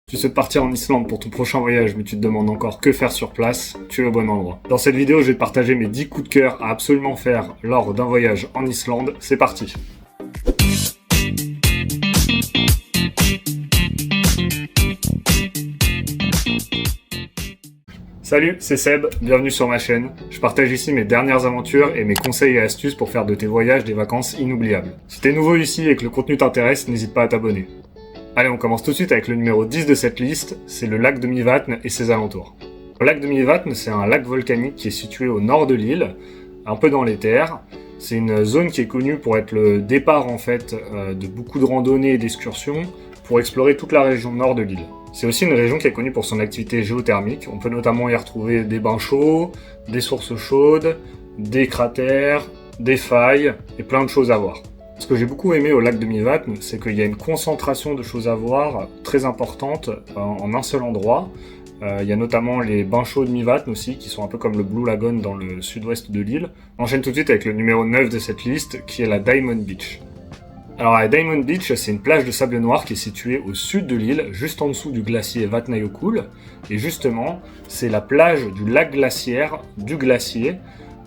Tu souhaites partir en Islande pour ton prochain voyage, mais tu te demandes encore que faire sur place, tu es au bon endroit. Dans cette vidéo, je vais te partager mes 10 coups de cœur à absolument faire lors d'un voyage en Islande. C'est parti! Salut, c'est Seb, bienvenue sur ma chaîne. Je partage ici mes dernières aventures et mes conseils et astuces pour faire de tes voyages des vacances inoubliables. Si t'es nouveau ici et que le contenu t'intéresse, n'hésite pas à t'abonner. Allez, on commence tout de suite avec le numéro 10 de cette liste, c'est le lac de Mývatn et ses alentours. Le lac de Mývatn, c'est un lac volcanique qui est situé au nord de l'île, un peu dans les terres. C'est une zone qui est connue pour être le départ en fait de beaucoup de randonnées et d'excursions pour explorer toute la région nord de l'île. C'est aussi une région qui est connue pour son activité géothermique. On peut notamment y retrouver des bains chauds, des sources chaudes, des cratères, des failles et plein de choses à voir. Ce que j'ai beaucoup aimé au lac de Mývatn, c'est qu'il y a une concentration de choses à voir très importante en un seul endroit. Il y a notamment les bains chauds de Mývatn aussi, qui sont un peu comme le Blue Lagoon dans le sud-ouest de l'île. On enchaîne tout de suite avec le numéro 9 de cette liste, qui est la Diamond Beach. Alors la Diamond Beach, c'est une plage de sable noir qui est située au sud de l'île, juste en dessous du glacier Vatnajökull. Et justement, c'est la plage du lac glaciaire du glacier,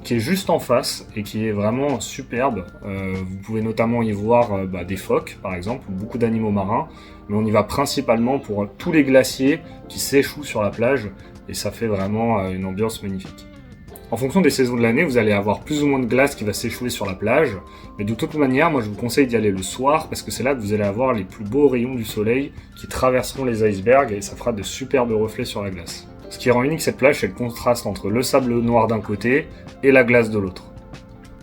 qui est juste en face et qui est vraiment superbe. Vous pouvez notamment y voir des phoques, par exemple, ou beaucoup d'animaux marins, mais on y va principalement pour tous les glaciers qui s'échouent sur la plage, et ça fait vraiment une ambiance magnifique. En fonction des saisons de l'année, vous allez avoir plus ou moins de glace qui va s'échouer sur la plage, mais de toute manière, moi je vous conseille d'y aller le soir, parce que c'est là que vous allez avoir les plus beaux rayons du soleil qui traverseront les icebergs, et ça fera de superbes reflets sur la glace. Ce qui rend unique cette plage, c'est le contraste entre le sable noir d'un côté et la glace de l'autre.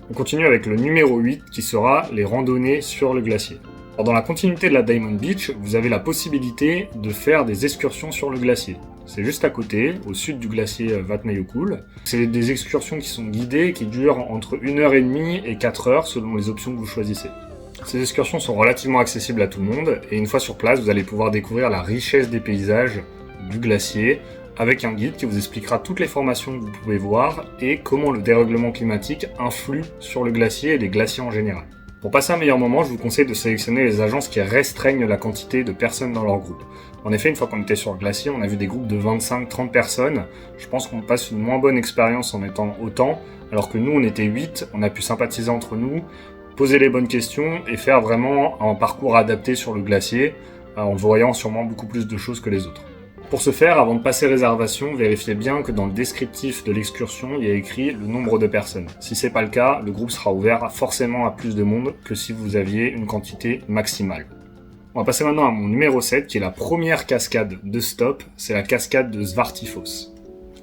On continue avec le numéro 8 qui sera les randonnées sur le glacier. Alors dans la continuité de la Diamond Beach, vous avez la possibilité de faire des excursions sur le glacier. C'est juste à côté, au sud du glacier Vatnajökull. C'est des excursions qui sont guidées, qui durent entre 1h30 et 4 heures selon les options que vous choisissez. Ces excursions sont relativement accessibles à tout le monde, et une fois sur place, vous allez pouvoir découvrir la richesse des paysages du glacier, avec un guide qui vous expliquera toutes les formations que vous pouvez voir et comment le dérèglement climatique influe sur le glacier et les glaciers en général. Pour passer un meilleur moment, je vous conseille de sélectionner les agences qui restreignent la quantité de personnes dans leur groupe. En effet, une fois qu'on était sur le glacier, on a vu des groupes de 25-30 personnes. Je pense qu'on passe une moins bonne expérience en étant autant, alors que nous on était 8, on a pu sympathiser entre nous, poser les bonnes questions et faire vraiment un parcours adapté sur le glacier, en voyant sûrement beaucoup plus de choses que les autres. Pour ce faire, avant de passer réservation, vérifiez bien que dans le descriptif de l'excursion, il y a écrit le nombre de personnes. Si c'est pas le cas, le groupe sera ouvert forcément à plus de monde que si vous aviez une quantité maximale. On va passer maintenant à mon numéro 7, qui est la première cascade de stop, c'est la cascade de Svartifos.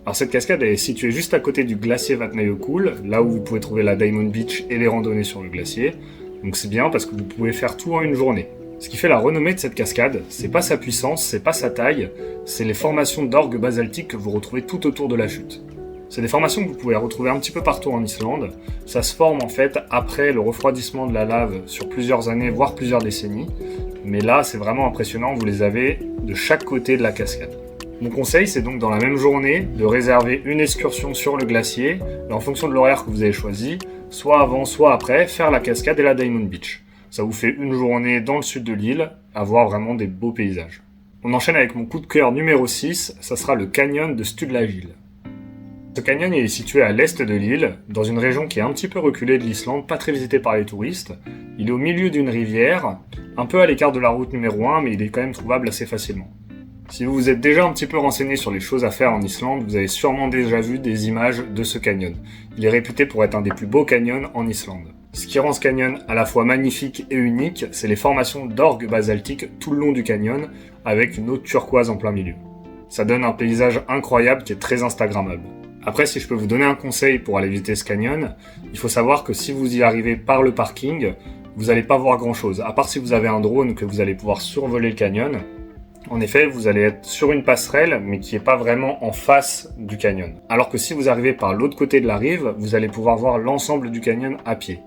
Alors cette cascade elle est située juste à côté du glacier Vatnajökull, là où vous pouvez trouver la Diamond Beach et les randonnées sur le glacier. Donc c'est bien parce que vous pouvez faire tout en une journée. Ce qui fait la renommée de cette cascade, c'est pas sa puissance, c'est pas sa taille, c'est les formations d'orgues basaltiques que vous retrouvez tout autour de la chute. C'est des formations que vous pouvez retrouver un petit peu partout en Islande. Ça se forme en fait après le refroidissement de la lave sur plusieurs années, voire plusieurs décennies. Mais là, c'est vraiment impressionnant, vous les avez de chaque côté de la cascade. Mon conseil, c'est donc dans la même journée de réserver une excursion sur le glacier, et en fonction de l'horaire que vous avez choisi, soit avant, soit après, faire la cascade et la Diamond Beach. Ça vous fait une journée dans le sud de l'île, à voir vraiment des beaux paysages. On enchaîne avec mon coup de cœur numéro 6, ça sera le canyon de Sturlagill. Ce canyon il est situé à l'est de l'île, dans une région qui est un petit peu reculée de l'Islande, pas très visitée par les touristes. Il est au milieu d'une rivière, un peu à l'écart de la route numéro 1, mais il est quand même trouvable assez facilement. Si vous vous êtes déjà un petit peu renseigné sur les choses à faire en Islande, vous avez sûrement déjà vu des images de ce canyon. Il est réputé pour être un des plus beaux canyons en Islande. Ce qui rend ce canyon à la fois magnifique et unique, c'est les formations d'orgues basaltiques tout le long du canyon, avec une eau turquoise en plein milieu. Ça donne un paysage incroyable qui est très instagrammable. Après, si je peux vous donner un conseil pour aller visiter ce canyon, il faut savoir que si vous y arrivez par le parking, vous n'allez pas voir grand chose, à part si vous avez un drone que vous allez pouvoir survoler le canyon. En effet, vous allez être sur une passerelle, mais qui n'est pas vraiment en face du canyon. Alors que si vous arrivez par l'autre côté de la rive, vous allez pouvoir voir l'ensemble du canyon à pied.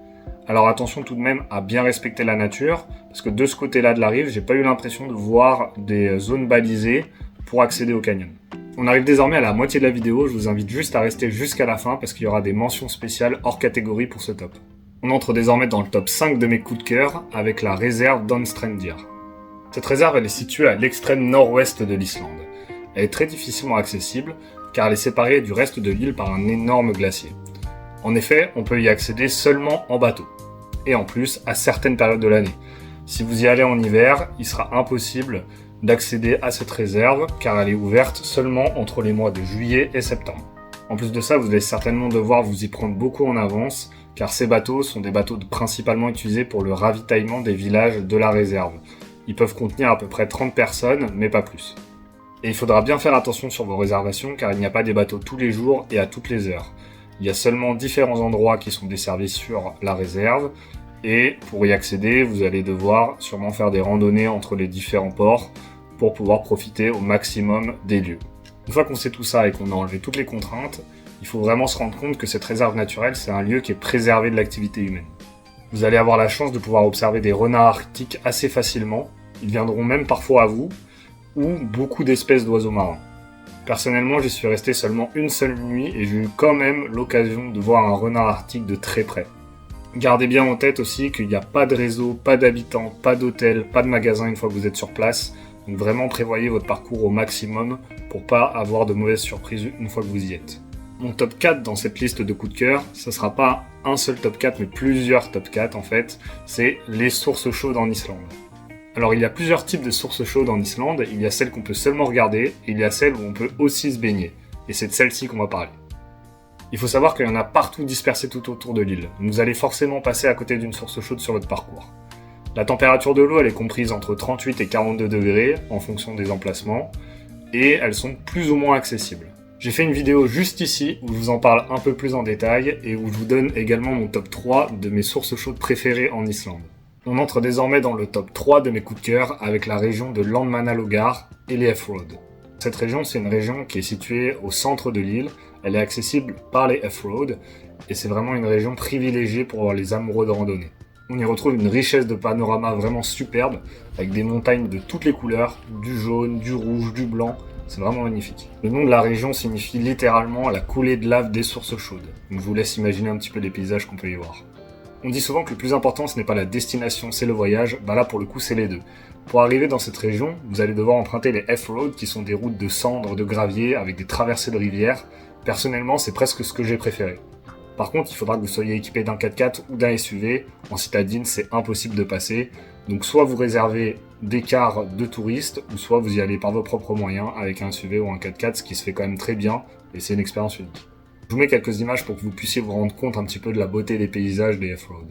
Alors attention tout de même à bien respecter la nature, parce que de ce côté-là de la rive, j'ai pas eu l'impression de voir des zones balisées pour accéder au canyon. On arrive désormais à la moitié de la vidéo, je vous invite juste à rester jusqu'à la fin parce qu'il y aura des mentions spéciales hors catégorie pour ce top. On entre désormais dans le top 5 de mes coups de cœur avec la réserve d'Anstrandir. Cette réserve elle est située à l'extrême nord-ouest de l'Islande. Elle est très difficilement accessible car elle est séparée du reste de l'île par un énorme glacier. En effet, on peut y accéder seulement en bateau, et en plus à certaines périodes de l'année. Si vous y allez en hiver, il sera impossible d'accéder à cette réserve car elle est ouverte seulement entre les mois de juillet et septembre. En plus de ça, vous allez certainement devoir vous y prendre beaucoup en avance car ces bateaux sont des bateaux principalement utilisés pour le ravitaillement des villages de la réserve. Ils peuvent contenir à peu près 30 personnes, mais pas plus. Et il faudra bien faire attention sur vos réservations car il n'y a pas des bateaux tous les jours et à toutes les heures. Il y a seulement différents endroits qui sont desservis sur la réserve et pour y accéder, vous allez devoir sûrement faire des randonnées entre les différents ports pour pouvoir profiter au maximum des lieux. Une fois qu'on sait tout ça et qu'on a enlevé toutes les contraintes, il faut vraiment se rendre compte que cette réserve naturelle, c'est un lieu qui est préservé de l'activité humaine. Vous allez avoir la chance de pouvoir observer des renards arctiques assez facilement, ils viendront même parfois à vous, ou beaucoup d'espèces d'oiseaux marins. Personnellement, j'y suis resté seulement une seule nuit et j'ai eu quand même l'occasion de voir un renard arctique de très près. Gardez bien en tête aussi qu'il n'y a pas de réseau, pas d'habitants, pas d'hôtel, pas de magasin une fois que vous êtes sur place. Donc vraiment prévoyez votre parcours au maximum pour pas avoir de mauvaises surprises une fois que vous y êtes. Mon top 4 dans cette liste de coups de cœur, ça sera pas un seul top 4 mais plusieurs top 4 en fait, c'est les sources chaudes en Islande. Alors il y a plusieurs types de sources chaudes en Islande, il y a celles qu'on peut seulement regarder et il y a celles où on peut aussi se baigner. Et c'est de celles-ci qu'on va parler. Il faut savoir qu'il y en a partout dispersées tout autour de l'île. Vous allez forcément passer à côté d'une source chaude sur votre parcours. La température de l'eau elle est comprise entre 38 et 42 degrés en fonction des emplacements et elles sont plus ou moins accessibles. J'ai fait une vidéo juste ici où je vous en parle un peu plus en détail et où je vous donne également mon top 3 de mes sources chaudes préférées en Islande. On entre désormais dans le top 3 de mes coups de cœur avec la région de Landmannalaugar et les F-Road. Cette région, c'est une région qui est située au centre de l'île, elle est accessible par les F-Road et c'est vraiment une région privilégiée pour les amoureux de randonnée. On y retrouve une richesse de panoramas vraiment superbe avec des montagnes de toutes les couleurs, du jaune, du rouge, du blanc, c'est vraiment magnifique. Le nom de la région signifie littéralement la coulée de lave des sources chaudes, donc je vous laisse imaginer un petit peu les paysages qu'on peut y voir. On dit souvent que le plus important ce n'est pas la destination, c'est le voyage, bah là pour le coup c'est les deux. Pour arriver dans cette région, vous allez devoir emprunter les F-Road qui sont des routes de cendres, de gravier avec des traversées de rivières. Personnellement c'est presque ce que j'ai préféré. Par contre il faudra que vous soyez équipé d'un 4x4 ou d'un SUV, en citadine c'est impossible de passer, donc soit vous réservez des cars de touristes, ou soit vous y allez par vos propres moyens avec un SUV ou un 4x4, ce qui se fait quand même très bien, et c'est une expérience unique. Je vous mets quelques images pour que vous puissiez vous rendre compte un petit peu de la beauté des paysages des F-Road.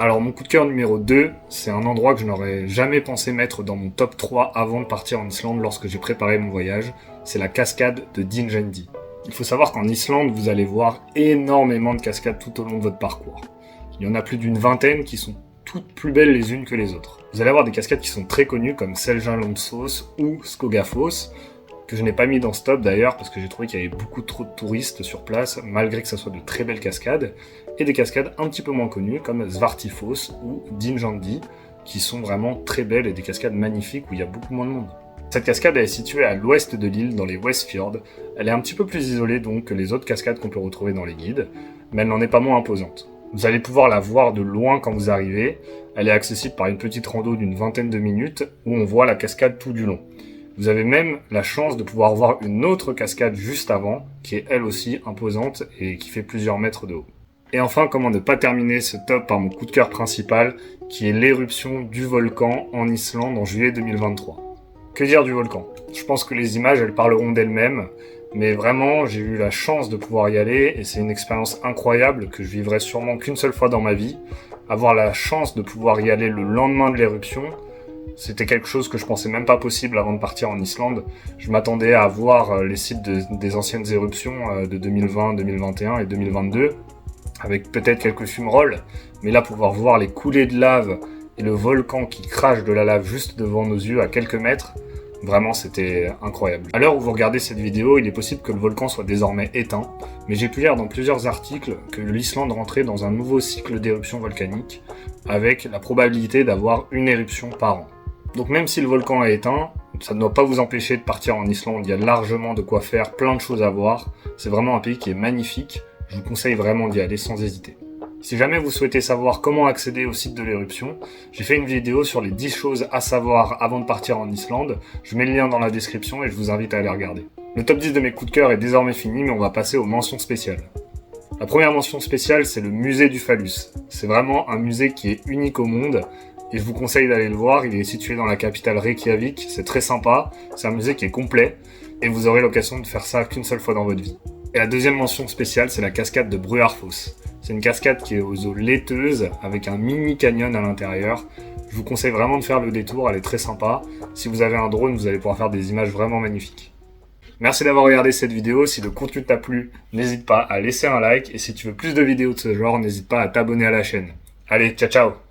Alors mon coup de cœur numéro 2, c'est un endroit que je n'aurais jamais pensé mettre dans mon top 3 avant de partir en Islande lorsque j'ai préparé mon voyage, c'est la cascade de Dynjandi. Il faut savoir qu'en Islande, vous allez voir énormément de cascades tout au long de votre parcours. Il y en a plus d'une vingtaine qui sont toutes plus belles les unes que les autres. Vous allez avoir des cascades qui sont très connues comme Seljalandsfoss ou Skogafoss, que je n'ai pas mis dans ce top d'ailleurs parce que j'ai trouvé qu'il y avait beaucoup trop de touristes sur place, malgré que ça soit de très belles cascades, et des cascades un petit peu moins connues comme Svartifoss ou Dynjandi, qui sont vraiment très belles et des cascades magnifiques où il y a beaucoup moins de monde. Cette cascade elle est située à l'ouest de l'île, dans les Westfjords. Elle est un petit peu plus isolée donc que les autres cascades qu'on peut retrouver dans les guides, mais elle n'en est pas moins imposante. Vous allez pouvoir la voir de loin quand vous arrivez, elle est accessible par une petite rando d'une vingtaine de minutes où on voit la cascade tout du long. Vous avez même la chance de pouvoir voir une autre cascade juste avant, qui est elle aussi imposante et qui fait plusieurs mètres de haut. Et enfin, comment ne pas terminer ce top par mon coup de cœur principal, qui est l'éruption du volcan en Islande en juillet 2023. Que dire du volcan ? Je pense que les images, elles parleront d'elles-mêmes, mais vraiment, j'ai eu la chance de pouvoir y aller, et c'est une expérience incroyable que je vivrai sûrement qu'une seule fois dans ma vie. Avoir la chance de pouvoir y aller le lendemain de l'éruption, C'était quelque chose que je pensais même pas possible avant de partir en Islande. Je m'attendais à voir les sites des anciennes éruptions de 2020, 2021 et 2022, avec peut-être quelques fumerolles, mais là pouvoir voir les coulées de lave et le volcan qui crache de la lave juste devant nos yeux à quelques mètres, vraiment c'était incroyable. À l'heure où vous regardez cette vidéo, il est possible que le volcan soit désormais éteint, mais j'ai pu lire dans plusieurs articles que l'Islande rentrait dans un nouveau cycle d'éruption volcanique, avec la probabilité d'avoir une éruption par an. Donc même si le volcan est éteint, ça ne doit pas vous empêcher de partir en Islande, il y a largement de quoi faire, plein de choses à voir, c'est vraiment un pays qui est magnifique, je vous conseille vraiment d'y aller sans hésiter. Si jamais vous souhaitez savoir comment accéder au site de l'éruption, j'ai fait une vidéo sur les 10 choses à savoir avant de partir en Islande, je mets le lien dans la description et je vous invite à aller regarder. Le top 10 de mes coups de cœur est désormais fini, mais on va passer aux mentions spéciales. La première mention spéciale, c'est le musée du phallus. C'est vraiment un musée qui est unique au monde, et je vous conseille d'aller le voir, il est situé dans la capitale Reykjavik, c'est très sympa, c'est un musée qui est complet, et vous aurez l'occasion de faire ça qu'une seule fois dans votre vie. Et la deuxième mention spéciale, c'est la cascade de Bruarfoss. C'est une cascade qui est aux eaux laiteuses, avec un mini canyon à l'intérieur. Je vous conseille vraiment de faire le détour, elle est très sympa. Si vous avez un drone, vous allez pouvoir faire des images vraiment magnifiques. Merci d'avoir regardé cette vidéo, si le contenu t'a plu, n'hésite pas à laisser un like, et si tu veux plus de vidéos de ce genre, n'hésite pas à t'abonner à la chaîne. Allez, ciao ciao!